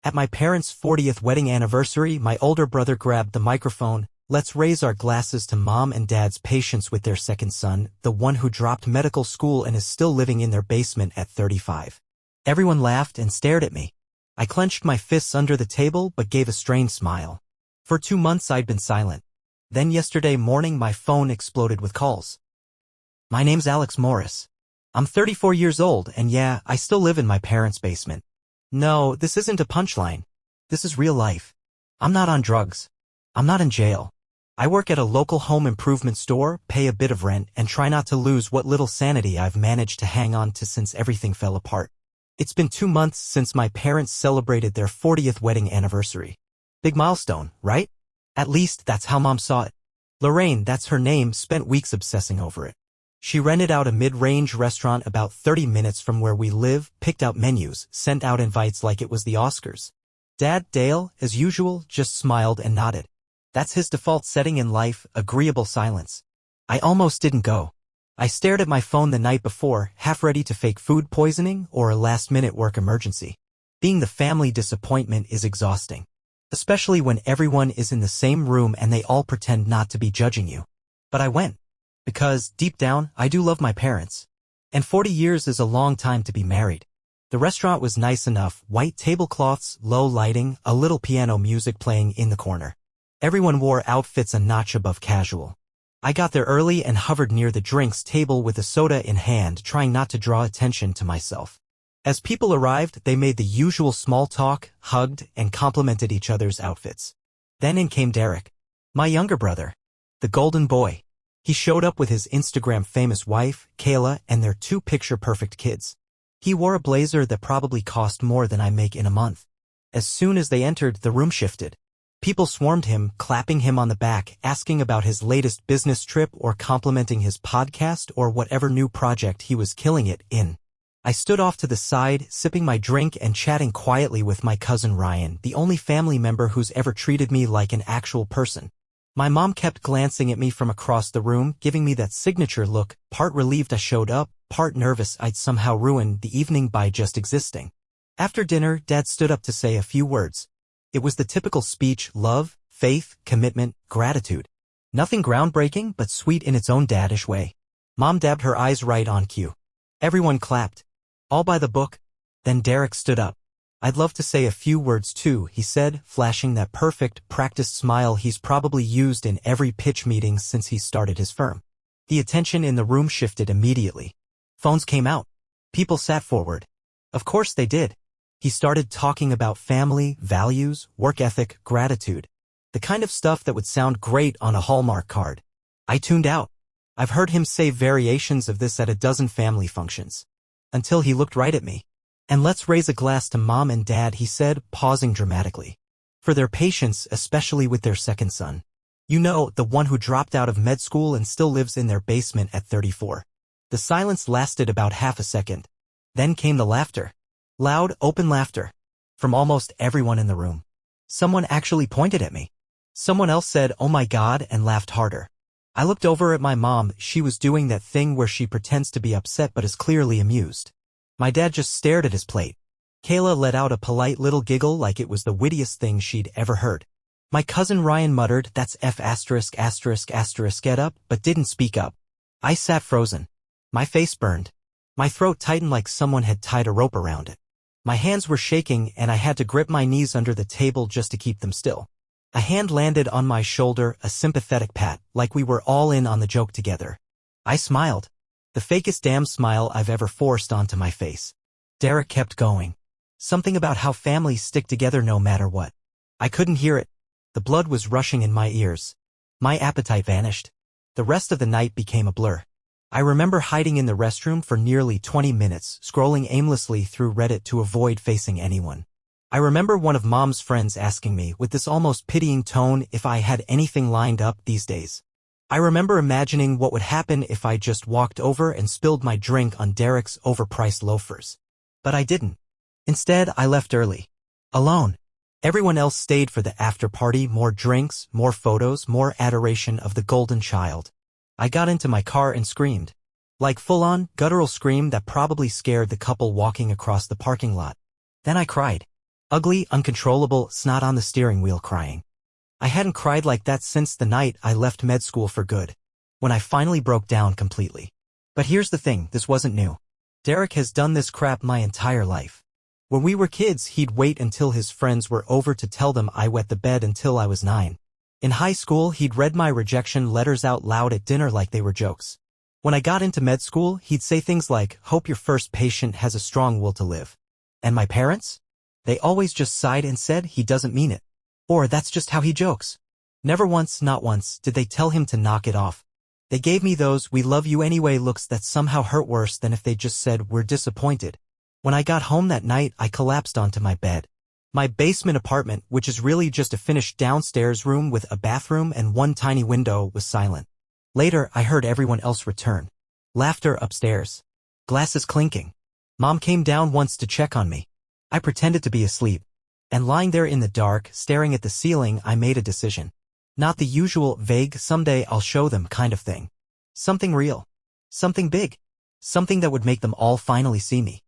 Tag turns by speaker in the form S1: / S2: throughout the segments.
S1: At my parents' 40th wedding anniversary, my older brother grabbed the microphone. Let's raise our glasses to Mom and Dad's patience with their second son, the one who dropped medical school and is still living in their basement at 35. Everyone laughed and stared at me. I clenched my fists under the table but gave a strained smile. For 2 months I'd been silent. Then yesterday morning my phone exploded with calls. My name's Alex Morris. I'm 34 years old and yeah, I still live in my parents' basement. No, this isn't a punchline. This is real life. I'm not on drugs. I'm not in jail. I work at a local home improvement store, pay a bit of rent, and try not to lose what little sanity I've managed to hang on to since everything fell apart. It's been 2 months since my parents celebrated their 40th wedding anniversary. Big milestone, right? At least that's how Mom saw it. Lorraine, that's her name, spent weeks obsessing over it. She rented out a mid-range restaurant about 30 minutes from where we live, picked out menus, sent out invites like it was the Oscars. Dad, Dale, as usual, just smiled and nodded. That's his default setting in life, agreeable silence. I almost didn't go. I stared at my phone the night before, half ready to fake food poisoning or a last-minute work emergency. Being the family disappointment is exhausting. Especially when everyone is in the same room and they all pretend not to be judging you. But I went. Because, deep down, I do love my parents. And 40 years is a long time to be married. The restaurant was nice enough, white tablecloths, low lighting, a little piano music playing in the corner. Everyone wore outfits a notch above casual. I got there early and hovered near the drinks table with a soda in hand, trying not to draw attention to myself. As people arrived, they made the usual small talk, hugged, and complimented each other's outfits. Then in came Derek. My younger brother. The golden boy. He showed up with his Instagram-famous wife, Kayla, and their 2 picture-perfect kids. He wore a blazer that probably cost more than I make in a month. As soon as they entered, the room shifted. People swarmed him, clapping him on the back, asking about his latest business trip or complimenting his podcast or whatever new project he was killing it in. I stood off to the side, sipping my drink and chatting quietly with my cousin Ryan, the only family member who's ever treated me like an actual person. My mom kept glancing at me from across the room, giving me that signature look, part relieved I showed up, part nervous I'd somehow ruined the evening by just existing. After dinner, Dad stood up to say a few words. It was the typical speech: love, faith, commitment, gratitude. Nothing groundbreaking, but sweet in its own daddish way. Mom dabbed her eyes right on cue. Everyone clapped. All by the book. Then Derek stood up. I'd love to say a few words too, he said, flashing that perfect, practiced smile he's probably used in every pitch meeting since he started his firm. The attention in the room shifted immediately. Phones came out. People sat forward. Of course they did. He started talking about family, values, work ethic, gratitude. The kind of stuff that would sound great on a Hallmark card. I tuned out. I've heard him say variations of this at a dozen family functions. Until he looked right at me. And let's raise a glass to Mom and Dad, he said, pausing dramatically. For their patience, especially with their second son. You know, the one who dropped out of med school and still lives in their basement at 34. The silence lasted about half a second. Then came the laughter. Loud, open laughter. From almost everyone in the room. Someone actually pointed at me. Someone else said, "Oh my God," and laughed harder. I looked over at my mom. She was doing that thing where she pretends to be upset but is clearly amused. My dad just stared at his plate. Kayla let out a polite little giggle like it was the wittiest thing she'd ever heard. My cousin Ryan muttered, "That's F*******, get up," but didn't speak up. I sat frozen. My face burned. My throat tightened like someone had tied a rope around it. My hands were shaking and I had to grip my knees under the table just to keep them still. A hand landed on my shoulder, a sympathetic pat, like we were all in on the joke together. I smiled. The fakest damn smile I've ever forced onto my face. Derek kept going. Something about how families stick together no matter what. I couldn't hear it. The blood was rushing in my ears. My appetite vanished. The rest of the night became a blur. I remember hiding in the restroom for nearly 20 minutes, scrolling aimlessly through Reddit to avoid facing anyone. I remember one of Mom's friends asking me, with this almost pitying tone, if I had anything lined up these days. I remember imagining what would happen if I just walked over and spilled my drink on Derek's overpriced loafers. But I didn't. Instead, I left early. Alone. Everyone else stayed for the after party, more drinks, more photos, more adoration of the golden child. I got into my car and screamed. Like full-on, guttural scream that probably scared the couple walking across the parking lot. Then I cried. Ugly, uncontrollable, snot on the steering wheel crying. I hadn't cried like that since the night I left med school for good, when I finally broke down completely. But here's the thing, this wasn't new. Derek has done this crap my entire life. When we were kids, he'd wait until his friends were over to tell them I wet the bed until I was 9. In high school, he'd read my rejection letters out loud at dinner like they were jokes. When I got into med school, he'd say things like, "Hope your first patient has a strong will to live." And my parents? They always just sighed and said he doesn't mean it. Or that's just how he jokes. Never once, not once, did they tell him to knock it off. They gave me those "we love you anyway" looks that somehow hurt worse than if they just said "we're disappointed." When I got home that night, I collapsed onto my bed. My basement apartment, which is really just a finished downstairs room with a bathroom and one tiny window, was silent. Later, I heard everyone else return. Laughter upstairs. Glasses clinking. Mom came down once to check on me. I pretended to be asleep. And lying there in the dark, staring at the ceiling, I made a decision. Not the usual vague "someday I'll show them" kind of thing. Something real. Something big. Something that would make them all finally see me.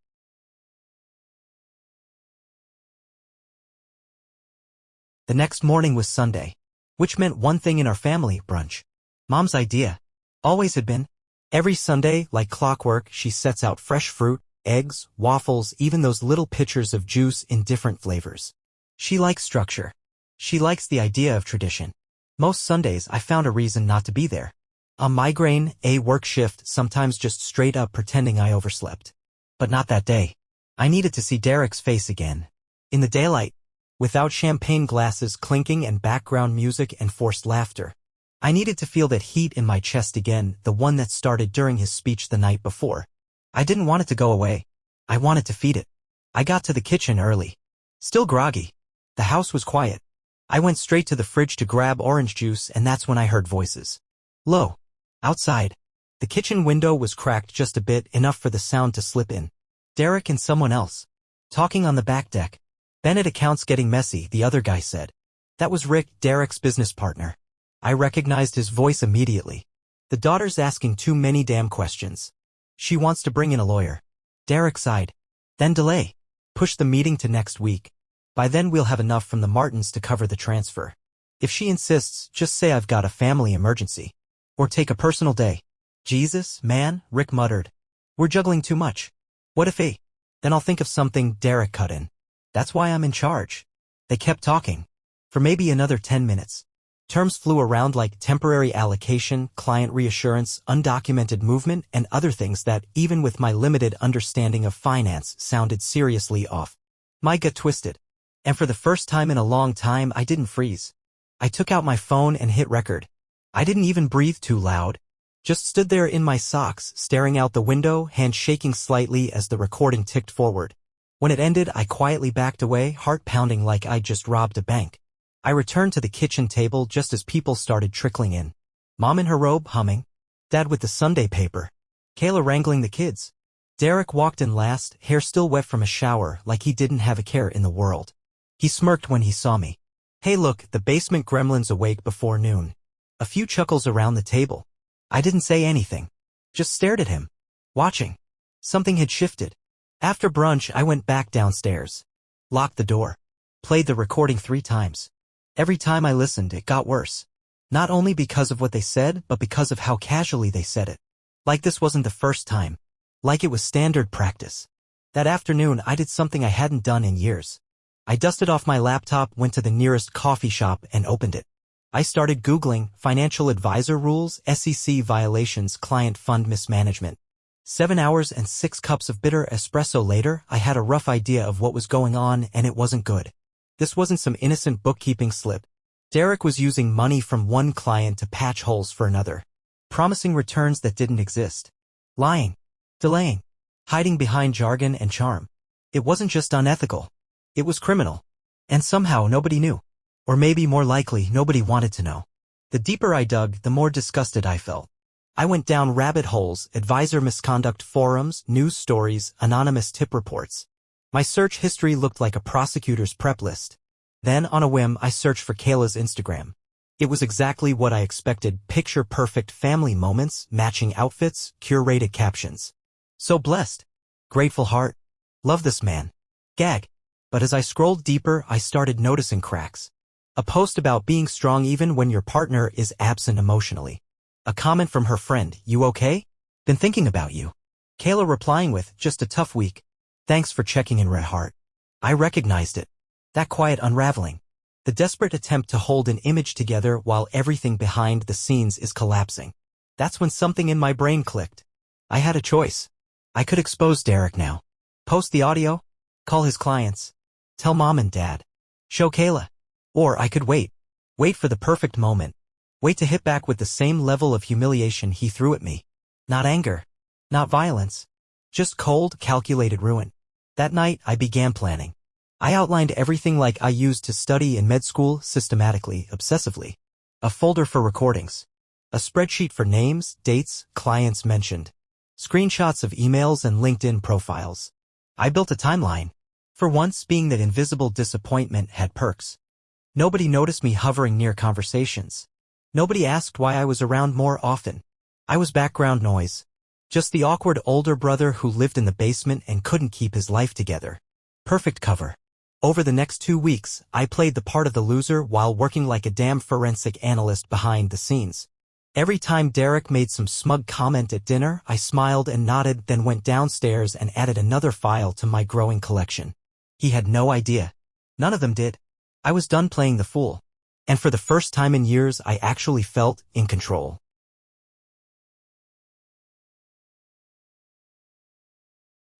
S1: The next morning was Sunday, which meant one thing in our family: brunch. Mom's idea. Always had been. Every Sunday, like clockwork, she sets out fresh fruit, eggs, waffles, even those little pitchers of juice in different flavors. She likes structure. She likes the idea of tradition. Most Sundays, I found a reason not to be there. A migraine, a work shift, sometimes just straight up pretending I overslept. But not that day. I needed to see Derek's face again. In the daylight. Without champagne glasses clinking and background music and forced laughter. I needed to feel that heat in my chest again, the one that started during his speech the night before. I didn't want it to go away. I wanted to feed it. I got to the kitchen early. Still groggy. The house was quiet. I went straight to the fridge to grab orange juice, and that's when I heard voices. Low. Outside. The kitchen window was cracked just a bit, enough for the sound to slip in. Derek and someone else. Talking on the back deck. "Bennett account's getting messy," the other guy said. That was Rick, Derek's business partner. I recognized his voice immediately. "The daughter's asking too many damn questions. She wants to bring in a lawyer." Derek sighed. "Then delay. Push the meeting to next week. By then we'll have enough from the Martins to cover the transfer. If she insists, just say I've got a family emergency. Or take a personal day." "Jesus, man," Rick muttered. "We're juggling too much. What if he?" "Then I'll think of something," Derek cut in. "That's why I'm in charge." They kept talking. For maybe another 10 minutes. Terms flew around like temporary allocation, client reassurance, undocumented movement, and other things that, even with my limited understanding of finance, sounded seriously off. My gut twisted. And for the first time in a long time, I didn't freeze. I took out my phone and hit record. I didn't even breathe too loud. Just stood there in my socks, staring out the window, hand shaking slightly as the recording ticked forward. When it ended, I quietly backed away, heart pounding like I'd just robbed a bank. I returned to the kitchen table just as people started trickling in. Mom in her robe, humming. Dad with the Sunday paper. Kayla wrangling the kids. Derek walked in last, hair still wet from a shower, like he didn't have a care in the world. He smirked when he saw me. "Hey look, the basement gremlin's awake before noon." A few chuckles around the table. I didn't say anything. Just stared at him. Watching. Something had shifted. After brunch, I went back downstairs. Locked the door. Played the recording 3 times. Every time I listened, it got worse. Not only because of what they said, but because of how casually they said it. Like this wasn't the first time. Like it was standard practice. That afternoon, I did something I hadn't done in years. I dusted off my laptop, went to the nearest coffee shop, and opened it. I started Googling financial advisor rules, SEC violations, client fund mismanagement. 7 hours and 6 cups of bitter espresso later, I had a rough idea of what was going on, and it wasn't good. This wasn't some innocent bookkeeping slip. Derek was using money from one client to patch holes for another. Promising returns that didn't exist. Lying. Delaying. Hiding behind jargon and charm. It wasn't just unethical. It was criminal. And somehow nobody knew. Or maybe more likely, nobody wanted to know. The deeper I dug, the more disgusted I felt. I went down rabbit holes, advisor misconduct forums, news stories, anonymous tip reports. My search history looked like a prosecutor's prep list. Then, on a whim, I searched for Kayla's Instagram. It was exactly what I expected: picture-perfect family moments, matching outfits, curated captions. So blessed. Grateful heart. Love this man. Gag. But as I scrolled deeper, I started noticing cracks. A post about being strong even when your partner is absent emotionally. A comment from her friend, "You okay? Been thinking about you." Kayla replying with, "Just a tough week. Thanks for checking in, red heart." I recognized it. That quiet unraveling. The desperate attempt to hold an image together while everything behind the scenes is collapsing. That's when something in my brain clicked. I had a choice. I could expose Derek now. Post the audio. Call his clients. Tell mom and dad. Show Kayla. Or I could wait. Wait for the perfect moment. Wait to hit back with the same level of humiliation he threw at me. Not anger. Not violence. Just cold, calculated ruin. That night, I began planning. I outlined everything like I used to study in med school, systematically, obsessively. A folder for recordings. A spreadsheet for names, dates, clients mentioned. Screenshots of emails and LinkedIn profiles. I built a timeline. For once, being that invisible disappointment had perks. Nobody noticed me hovering near conversations. Nobody asked why I was around more often. I was background noise. Just the awkward older brother who lived in the basement and couldn't keep his life together. Perfect cover. Over the next 2 weeks, I played the part of the loser while working like a damn forensic analyst behind the scenes. Every time Derek made some smug comment at dinner, I smiled and nodded, then went downstairs and added another file to my growing collection. He had no idea. None of them did. I was done playing the fool. And for the first time in years, I actually felt in control.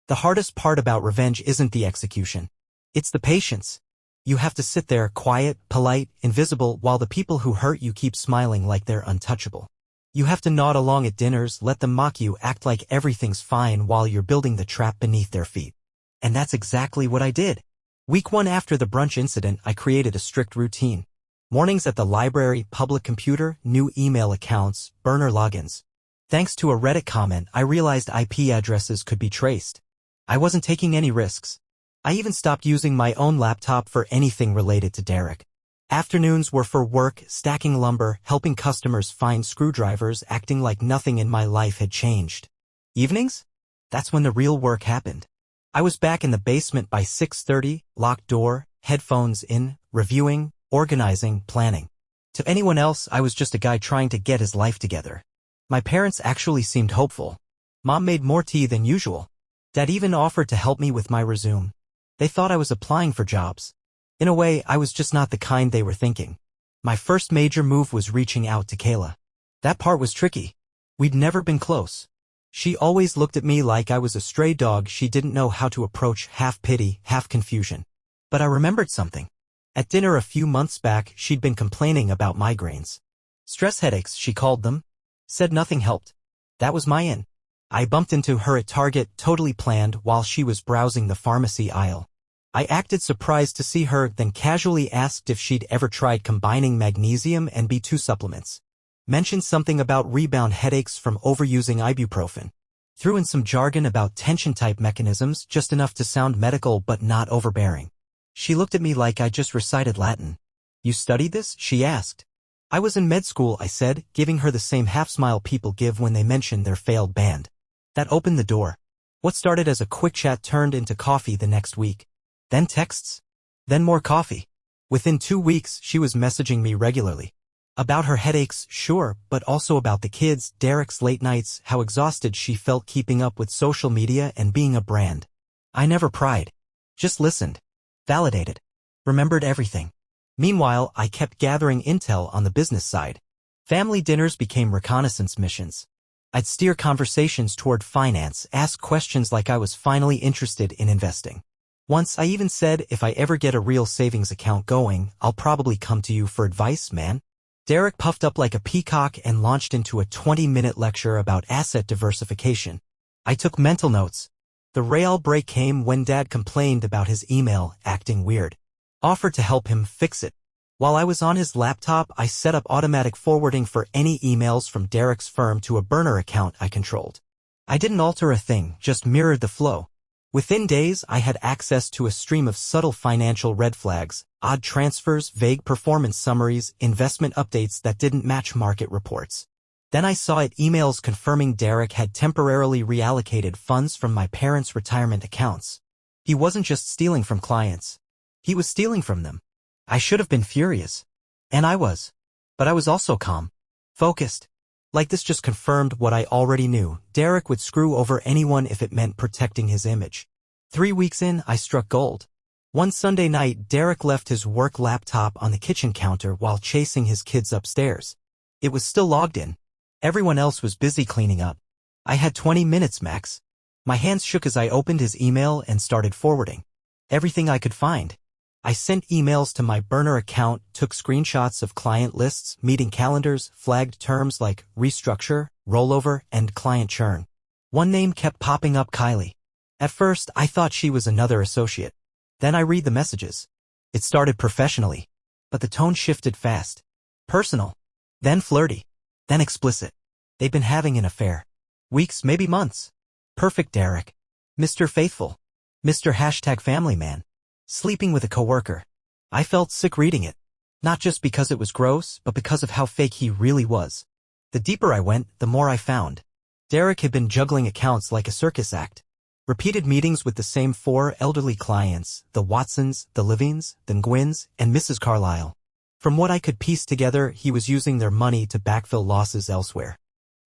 S1: The hardest part about revenge isn't the execution. It's the patience. You have to sit there, quiet, polite, invisible, while the people who hurt you keep smiling like they're untouchable. You have to nod along at dinners, let them mock you, act like everything's fine while you're building the trap beneath their feet. And that's exactly what I did. Week 1 after the brunch incident, I created a strict routine. Mornings at the library, public computer, new email accounts, burner logins. Thanks to a Reddit comment, I realized IP addresses could be traced. I wasn't taking any risks. I even stopped using my own laptop for anything related to Derek. Afternoons were for work, stacking lumber, helping customers find screwdrivers, acting like nothing in my life had changed. Evenings? That's when the real work happened. I was back in the basement by 6:30, locked door, headphones in, reviewing, organizing, planning. To anyone else, I was just a guy trying to get his life together. My parents actually seemed hopeful. Mom made more tea than usual. Dad even offered to help me with my resume. They thought I was applying for jobs. In a way, I was just not the kind they were thinking. My first major move was reaching out to Kayla. That part was tricky. We'd never been close. She always looked at me like I was a stray dog she didn't know how to approach, half pity, half confusion. But I remembered something. At dinner a few months back, she'd been complaining about migraines. Stress headaches, she called them. Said nothing helped. That was my in. I bumped into her at Target, totally planned, while she was browsing the pharmacy aisle. I acted surprised to see her, then casually asked if she'd ever tried combining magnesium and B2 supplements. Mentioned something about rebound headaches from overusing ibuprofen. Threw in some jargon about tension-type mechanisms, just enough to sound medical but not overbearing. She looked at me like I just recited Latin. "You studied this?" she asked. "I was in med school," I said, giving her the same half-smile people give when they mention their failed band. That opened the door. What started as a quick chat turned into coffee the next week. Then texts. Then more coffee. Within 2 weeks, she was messaging me regularly. About her headaches, sure, but also about the kids, Derek's late nights, how exhausted she felt keeping up with social media and being a brand. I never pried. Just listened. Validated. Remembered everything. Meanwhile, I kept gathering intel on the business side. Family dinners became reconnaissance missions. I'd steer conversations toward finance, ask questions like I was finally interested in investing. Once I even said, if I ever get a real savings account going, I'll probably come to you for advice, man. Derek puffed up like a peacock and launched into a 20-minute lecture about asset diversification. I took mental notes. The real break came when Dad complained about his email acting weird. Offered to help him fix it. While I was on his laptop, I set up automatic forwarding for any emails from Derek's firm to a burner account I controlled. I didn't alter a thing, just mirrored the flow. Within days, I had access to a stream of subtle financial red flags, odd transfers, vague performance summaries, investment updates that didn't match market reports. Then I saw it emails confirming Derek had temporarily reallocated funds from my parents' retirement accounts. He wasn't just stealing from clients. He was stealing from them. I should have been furious. And I was. But I was also calm. Focused. Like this just confirmed what I already knew. Derek would screw over anyone if it meant protecting his image. 3 weeks in, I struck gold. One Sunday night, Derek left his work laptop on the kitchen counter while chasing his kids upstairs. It was still logged in. Everyone else was busy cleaning up. I had 20 minutes max. My hands shook as I opened his email and started forwarding everything I could find. I sent emails to my burner account, took screenshots of client lists, meeting calendars, flagged terms like restructure, rollover, and client churn. One name kept popping up: Kylie. At first, I thought she was another associate. Then I read the messages. It started professionally, but the tone shifted fast. Personal. Then flirty. Then explicit. They'd been having an affair. Weeks, maybe months. Perfect Derek. Mr. Faithful. Mr. #family man. Sleeping with a coworker. I felt sick reading it. Not just because it was gross, but because of how fake he really was. The deeper I went, the more I found. Derek had been juggling accounts like a circus act. Repeated meetings with the same 4 elderly clients: the Watsons, the Levines, the Gwynns, and Mrs. Carlyle. From what I could piece together, he was using their money to backfill losses elsewhere.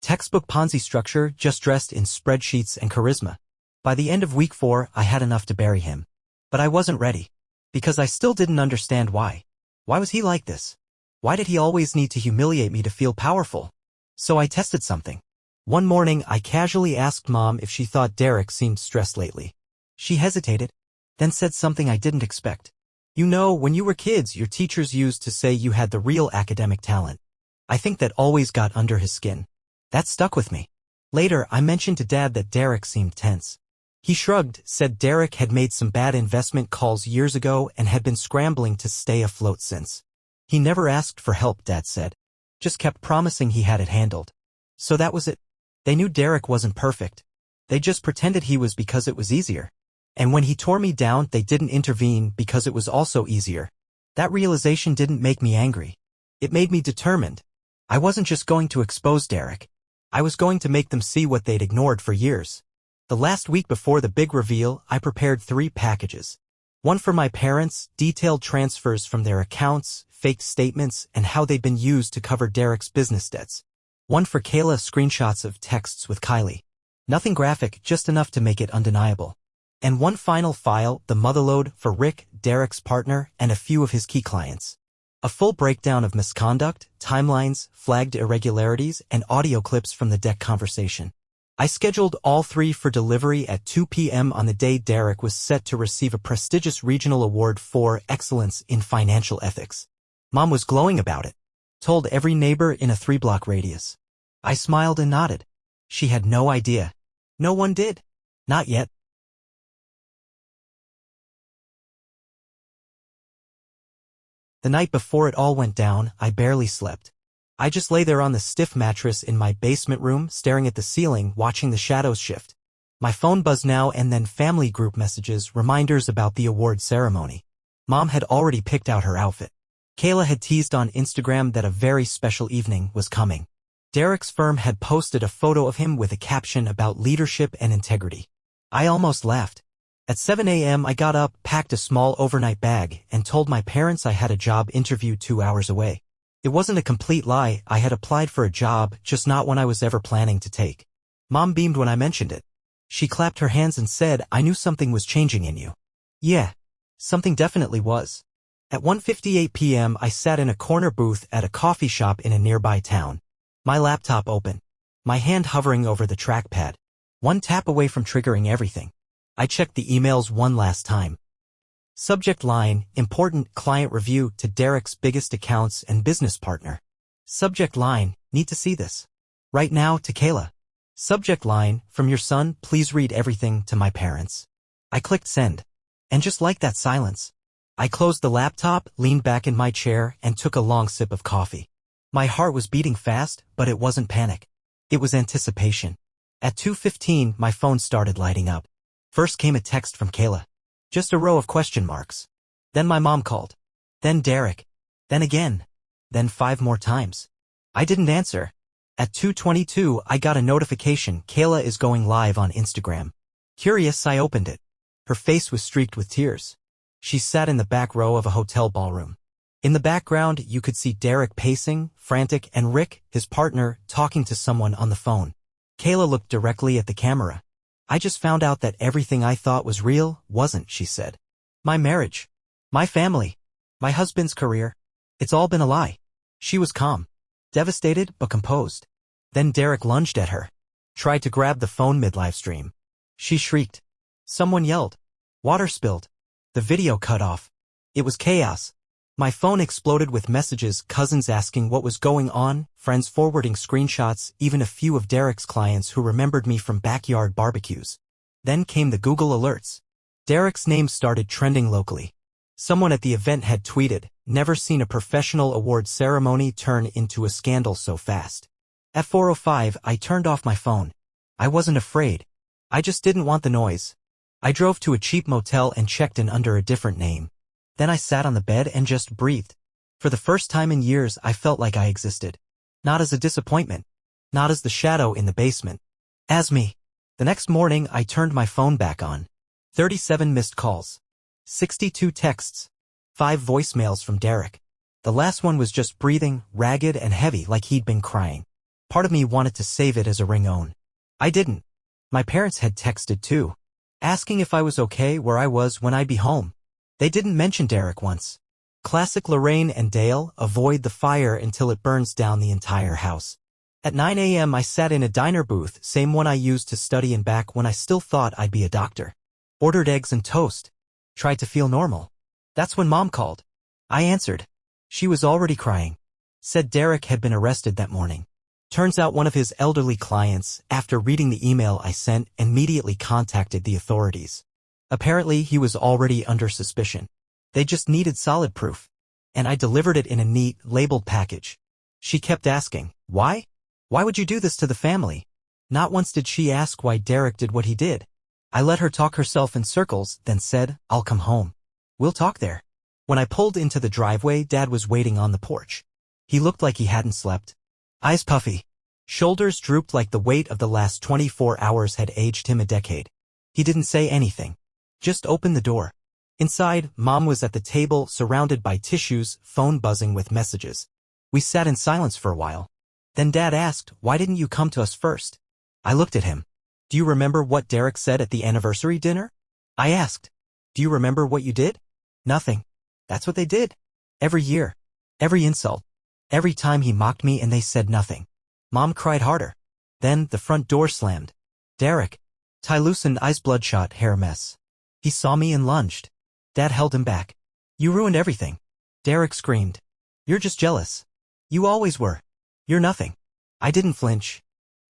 S1: Textbook Ponzi structure, just dressed in spreadsheets and charisma. By the end of week 4, I had enough to bury him. But I wasn't ready. Because I still didn't understand why. Why was he like this? Why did he always need to humiliate me to feel powerful? So I tested something. One morning, I casually asked Mom if she thought Derek seemed stressed lately. She hesitated, then said something I didn't expect. You know, when you were kids, your teachers used to say you had the real academic talent. I think that always got under his skin. That stuck with me. Later, I mentioned to Dad that Derek seemed tense. He shrugged, said Derek had made some bad investment calls years ago and had been scrambling to stay afloat since. He never asked for help, Dad said. Just kept promising he had it handled. So that was it. They knew Derek wasn't perfect. They just pretended he was because it was easier. And when he tore me down, they didn't intervene because it was also easier. That realization didn't make me angry. It made me determined. I wasn't just going to expose Derek. I was going to make them see what they'd ignored for years. The last week before the big reveal, I prepared 3 packages. One for my parents, detailed transfers from their accounts, faked statements, and how they'd been used to cover Derek's business debts. One for Kayla, screenshots of texts with Kylie. Nothing graphic, just enough to make it undeniable. And one final file, the motherlode, for Rick, Derek's partner, and a few of his key clients. A full breakdown of misconduct, timelines, flagged irregularities, and audio clips from the deck conversation. I scheduled all 3 for delivery at 2 p.m. on the day Derek was set to receive a prestigious regional award for excellence in financial ethics. Mom was glowing about it. Told every neighbor in a 3-block radius. I smiled and nodded. She had no idea. No one did. Not yet. The night before it all went down, I barely slept. I just lay there on the stiff mattress in my basement room, staring at the ceiling, watching the shadows shift. My phone buzzed now and then, family group messages, reminders about the award ceremony. Mom had already picked out her outfit. Kayla had teased on Instagram that a very special evening was coming. Derek's firm had posted a photo of him with a caption about leadership and integrity. I almost laughed. At 7 a.m. I got up, packed a small overnight bag, and told my parents I had a job interview 2 hours away. It wasn't a complete lie. I had applied for a job, just not one I was ever planning to take. Mom beamed when I mentioned it. She clapped her hands and said, I knew something was changing in you. Yeah, something definitely was. At 1:58 p.m. I sat in a corner booth at a coffee shop in a nearby town. My laptop open. My hand hovering over the trackpad. One tap away from triggering everything. I checked the emails one last time. Subject line, important client review to Derek's biggest accounts and business partner. Subject line, need to see this. Right now, to Kayla. Subject line, from your son, please read everything to my parents. I clicked send. And just like that silence, I closed the laptop, leaned back in my chair, and took a long sip of coffee. My heart was beating fast, but it wasn't panic. It was anticipation. At 2:15, my phone started lighting up. First came a text from Kayla. Just a row of question marks. Then my mom called. Then Derek. Then again. Then 5 more times. I didn't answer. At 2:22, I got a notification: Kayla is going live on Instagram. Curious, I opened it. Her face was streaked with tears. She sat in the back row of a hotel ballroom. In the background, you could see Derek pacing, frantic, and Rick, his partner, talking to someone on the phone. Kayla looked directly at the camera. I just found out that everything I thought was real wasn't, she said. My marriage. My family. My husband's career. It's all been a lie. She was calm. Devastated, but composed. Then Derek lunged at her. Tried to grab the phone mid-livestream. She shrieked. Someone yelled. Water spilled. The video cut off. It was chaos. My phone exploded with messages, cousins asking what was going on, friends forwarding screenshots, even a few of Derek's clients who remembered me from backyard barbecues. Then came the Google alerts. Derek's name started trending locally. Someone at the event had tweeted, "Never seen a professional award ceremony turn into a scandal so fast." At 4:05, I turned off my phone. I wasn't afraid. I just didn't want the noise. I drove to a cheap motel and checked in under a different name. Then I sat on the bed and just breathed. For the first time in years, I felt like I existed. Not as a disappointment. Not as the shadow in the basement. As me. The next morning, I turned my phone back on. 37 missed calls. 62 texts. 5 voicemails from Derek. The last one was just breathing, ragged and heavy like he'd been crying. Part of me wanted to save it as a ringtone. I didn't. My parents had texted too, asking if I was okay, where I was, when I'd be home. They didn't mention Derek once. Classic Lorraine and Dale, avoid the fire until it burns down the entire house. At 9 a.m. I sat in a diner booth, same one I used to study in back when I still thought I'd be a doctor. Ordered eggs and toast. Tried to feel normal. That's when Mom called. I answered. She was already crying. Said Derek had been arrested that morning. Turns out one of his elderly clients, after reading the email I sent, immediately contacted the authorities. Apparently, he was already under suspicion. They just needed solid proof. And I delivered it in a neat, labeled package. She kept asking, why? Why would you do this to the family? Not once did she ask why Derek did what he did. I let her talk herself in circles, then said, I'll come home. We'll talk there. When I pulled into the driveway, Dad was waiting on the porch. He looked like he hadn't slept. Eyes puffy. Shoulders drooped like the weight of the last 24 hours had aged him a decade. He didn't say anything. Just opened the door. Inside, Mom was at the table, surrounded by tissues, phone buzzing with messages. We sat in silence for a while. Then Dad asked, why didn't you come to us first? I looked at him. Do you remember what Derek said at the anniversary dinner? I asked. Do you remember what you did? Nothing. That's what they did. Every year. Every insult. Every time he mocked me and they said nothing. Mom cried harder. Then the front door slammed. Derek. Ty loosened, eyes bloodshot, hair a mess. He saw me and lunged. Dad held him back. You ruined everything. Derek screamed. You're just jealous. You always were. You're nothing. I didn't flinch.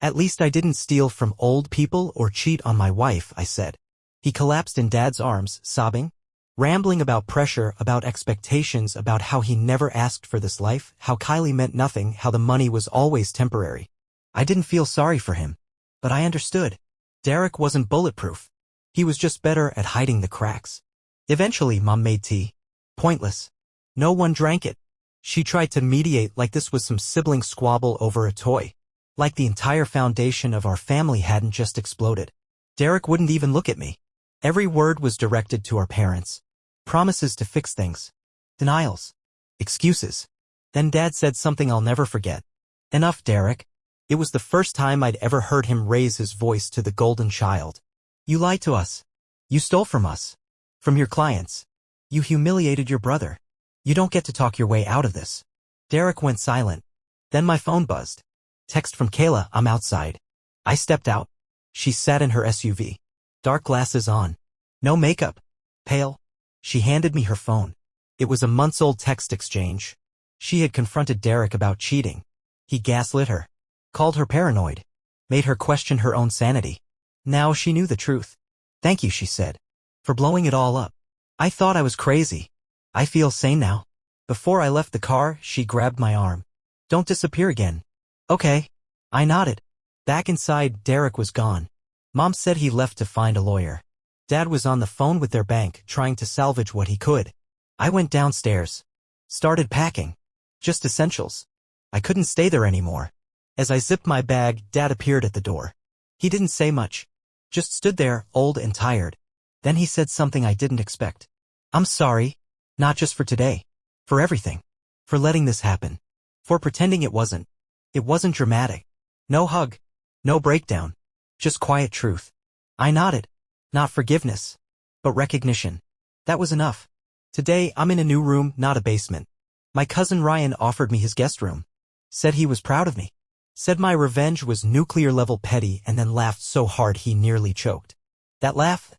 S1: At least I didn't steal from old people or cheat on my wife, I said. He collapsed in Dad's arms, sobbing, rambling about pressure, about expectations, about how he never asked for this life, how Kylie meant nothing, how the money was always temporary. I didn't feel sorry for him. But I understood. Derek wasn't bulletproof. He was just better at hiding the cracks. Eventually, Mom made tea. Pointless. No one drank it. She tried to mediate like this was some sibling squabble over a toy. Like the entire foundation of our family hadn't just exploded. Derek wouldn't even look at me. Every word was directed to our parents. Promises to fix things. Denials. Excuses. Then Dad said something I'll never forget. Enough, Derek. It was the first time I'd ever heard him raise his voice to the golden child. You lied to us. You stole from us. From your clients. You humiliated your brother. You don't get to talk your way out of this. Derek went silent. Then my phone buzzed. Text from Kayla, I'm outside. I stepped out. She sat in her SUV. Dark glasses on. No makeup. Pale. She handed me her phone. It was a months-old text exchange. She had confronted Derek about cheating. He gaslit her. Called her paranoid. Made her question her own sanity. Now she knew the truth. Thank you, she said, for blowing it all up. I thought I was crazy. I feel sane now. Before I left the car, she grabbed my arm. Don't disappear again. Okay. I nodded. Back inside, Derek was gone. Mom said he left to find a lawyer. Dad was on the phone with their bank, trying to salvage what he could. I went downstairs. Started packing. Just essentials. I couldn't stay there anymore. As I zipped my bag, Dad appeared at the door. He didn't say much. Just stood there, old and tired. Then he said something I didn't expect. I'm sorry. Not just for today. For everything. For letting this happen. For pretending it wasn't. It wasn't dramatic. No hug. No breakdown. Just quiet truth. I nodded. Not forgiveness. But recognition. That was enough. Today, I'm in a new room, not a basement. My cousin Ryan offered me his guest room. Said he was proud of me. Said my revenge was nuclear-level petty and then laughed so hard he nearly choked. That laugh?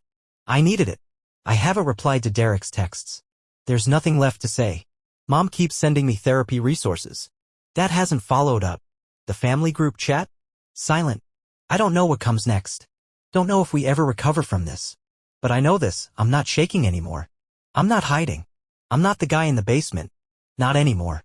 S1: I needed it. I haven't replied to Derek's texts. There's nothing left to say. Mom keeps sending me therapy resources. Dad hasn't followed up. The family group chat? Silent. I don't know what comes next. Don't know if we ever recover from this. But I know this, I'm not shaking anymore. I'm not hiding. I'm not the guy in the basement. Not anymore.